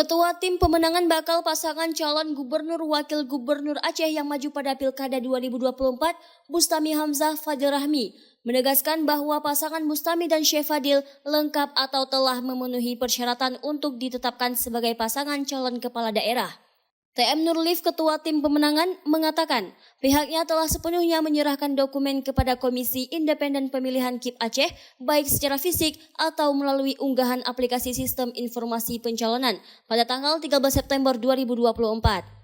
Ketua Tim Pemenangan bakal pasangan calon gubernur wakil gubernur Aceh yang maju pada Pilkada 2024, Bustami Hamzah Fadil Rahmi, menegaskan bahwa pasangan Bustami dan Syekh Fadil lengkap atau telah memenuhi persyaratan untuk ditetapkan sebagai pasangan calon kepala daerah. TM Nurlif, Ketua Tim Pemenangan, mengatakan pihaknya telah sepenuhnya menyerahkan dokumen kepada Komisi Independen Pemilihan KIP Aceh, baik secara fisik atau melalui unggahan aplikasi Sistem Informasi Pencalonan pada tanggal 13 September 2024.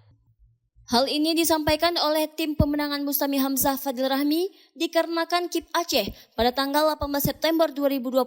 Hal ini disampaikan oleh Tim Pemenangan Bustami Hamzah Fadil Rahmi dikarenakan KIP Aceh pada tanggal 18 September 2024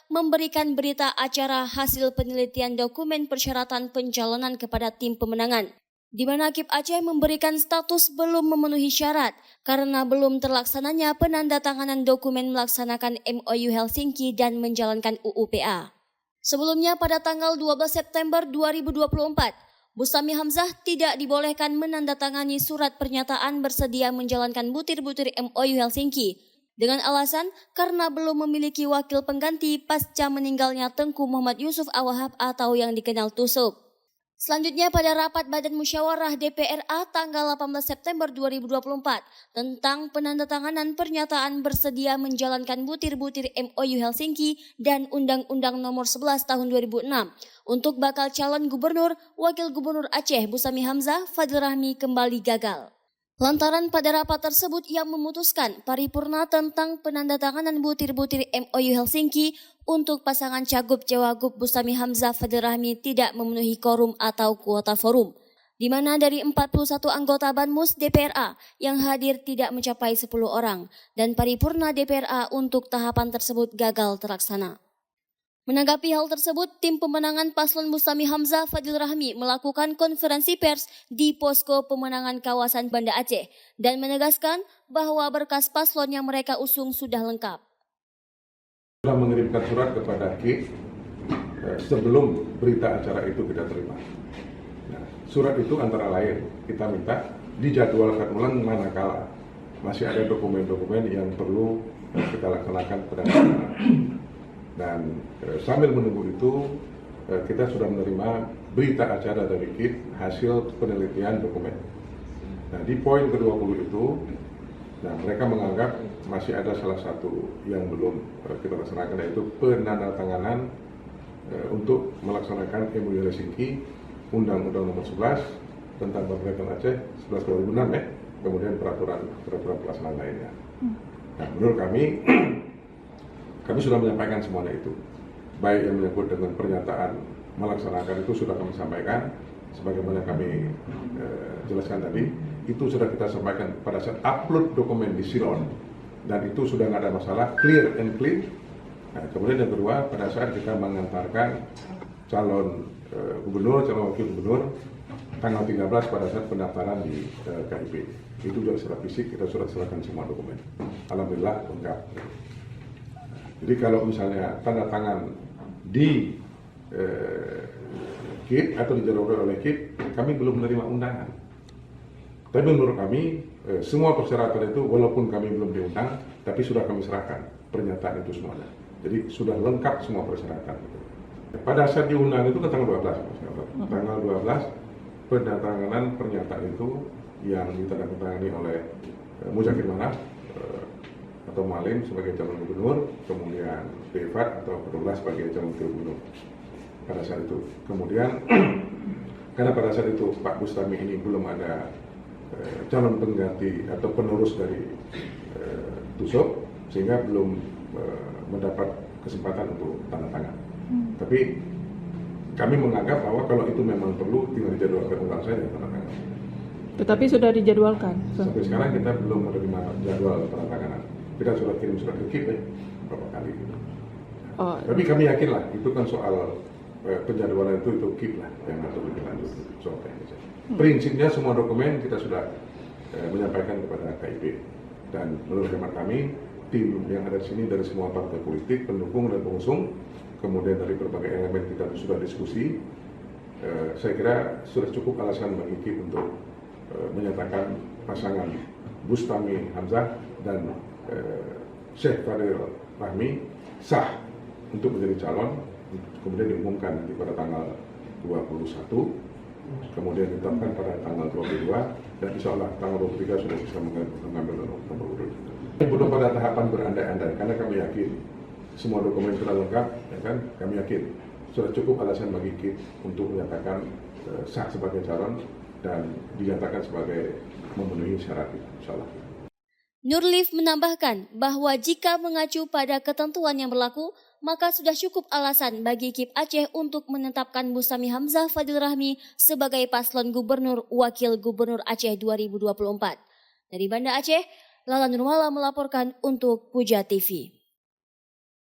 memberikan berita acara hasil penelitian dokumen persyaratan pencalonan kepada Tim Pemenangan, di mana KIP Aceh memberikan status belum memenuhi syarat karena belum terlaksananya penandatanganan dokumen melaksanakan MOU Helsinki dan menjalankan UUPA. Sebelumnya pada tanggal 12 September 2024, Bustami Hamzah tidak dibolehkan menandatangani surat pernyataan bersedia menjalankan butir-butir MOU Helsinki dengan alasan karena belum memiliki wakil pengganti pasca meninggalnya Tengku Muhammad Yusuf Awahab atau yang dikenal Tusuk. Selanjutnya pada rapat Badan Musyawarah DPRA tanggal 18 September 2024 tentang penandatanganan pernyataan bersedia menjalankan butir-butir MOU Helsinki dan Undang-Undang Nomor 11 Tahun 2006 untuk bakal calon gubernur, wakil gubernur Aceh Bustami Hamzah Fadil Rahmi kembali gagal. Lantaran pada rapat tersebut yang memutuskan paripurna tentang penandatanganan butir-butir MOU Helsinki untuk pasangan Cagup Cawagup Bustami Hamzah Fadil Rahmi tidak memenuhi quorum atau kuota forum, di mana dari 41 anggota Banmus DPRA yang hadir tidak mencapai 10 orang dan paripurna DPRA untuk tahapan tersebut gagal terlaksana. Menanggapi hal tersebut, Tim Pemenangan Paslon Bustami Hamzah Fadil Rahmi melakukan konferensi pers di posko pemenangan kawasan Banda Aceh dan menegaskan bahwa berkas paslon yang mereka usung sudah lengkap. Sudah mengirimkan surat kepada KIP sebelum berita acara itu kita terima. Nah, surat itu antara lain kita minta dijadwalkan ulang manakala masih ada dokumen-dokumen yang perlu kita laksanakan pada dan sambil menunggu itu kita sudah menerima berita acara dari KIP hasil penelitian dokumen. Nah, di poin ke-20 itu, nah mereka menganggap masih ada salah satu yang belum kita laksanakan, yaitu penandatanganan untuk melaksanakan MOU Helsinki, Undang-Undang Nomor 11 tentang Pemerintah Aceh 11 2006 ya, kemudian peraturan pelaksanaan lainnya. Nah, menurut kami sudah menyampaikan semuanya itu, baik yang menyangkut dengan pernyataan melaksanakan itu sudah kami sampaikan, sebagaimana kami jelaskan tadi, itu sudah kita sampaikan pada saat upload dokumen di Silon, dan itu sudah tidak ada masalah, clear and clean. Nah, kemudian yang kedua, pada saat kita mengantarkan calon gubernur, calon wakil gubernur, tanggal 13 pada saat pendaftaran di KIP, itu juga secara fisik kita sudah serahkan semua dokumen. Alhamdulillah lengkap. Jadi kalau misalnya tanda tangan di KIP atau dijadwalkan oleh KIP, kami belum menerima undangan. Tapi menurut kami semua persyaratan itu walaupun kami belum diundang, tapi sudah kami serahkan pernyataan itu semuanya. Jadi sudah lengkap semua persyaratan. Pada saat diundang itu ke tanggal 12, tanggal 12 penandatanganan pernyataan itu yang ditandatangani oleh Muzakir Manaf atau Malim sebagai calon gubernur, kemudian Befat atau Abdullah sebagai calon wakil gubernur pada saat itu. Kemudian karena pada saat itu Pak Bustami ini belum ada calon pengganti atau penerus dari Tusuk, sehingga belum mendapat kesempatan untuk tanda tangan. Tapi kami menganggap bahwa kalau itu memang perlu tinggal dijadwalkan ulang saja tanda tangan. Tetapi sudah dijadwalkan. Sampai sekarang kita belum menerima jadwal tanda tanganan. Kita sudah kirim surat ke KIP beberapa kali gitu. Oh. Tapi kami yakin lah itu kan soal penjadwalan itu KIP lah yang atur lebih lanjut soal teknis. Prinsipnya semua dokumen kita sudah menyampaikan kepada KIP, dan menurut hemat kami tim yang ada di sini dari semua partai politik, pendukung dan pengusung, kemudian dari berbagai elemen kita sudah diskusi. Saya kira sudah cukup alasan bagi KIP untuk menyatakan pasangan Bustami Hamzah dan Syekh Fadil Rahmi sah untuk menjadi calon, kemudian diumumkan nanti pada tanggal kemudian ditetapkan pada tanggal 22, dan insya Allah tanggal 23 sudah bisa mengambil nomor urut. Belum pada tahapan berandai-andai, karena kami yakin semua dokumen sudah lengkap, ya kan? Kami yakin sudah cukup alasan bagi KIP untuk menyatakan sah sebagai calon dan dinyatakan sebagai memenuhi syarat itu, insya Allah. Nurlif menambahkan bahwa jika mengacu pada ketentuan yang berlaku, maka sudah cukup alasan bagi KIP Aceh untuk menetapkan Bustami Hamzah Fadil Rahmi sebagai paslon gubernur wakil gubernur Aceh 2024. Dari Banda Aceh, Lala Nurmala melaporkan untuk Puja TV.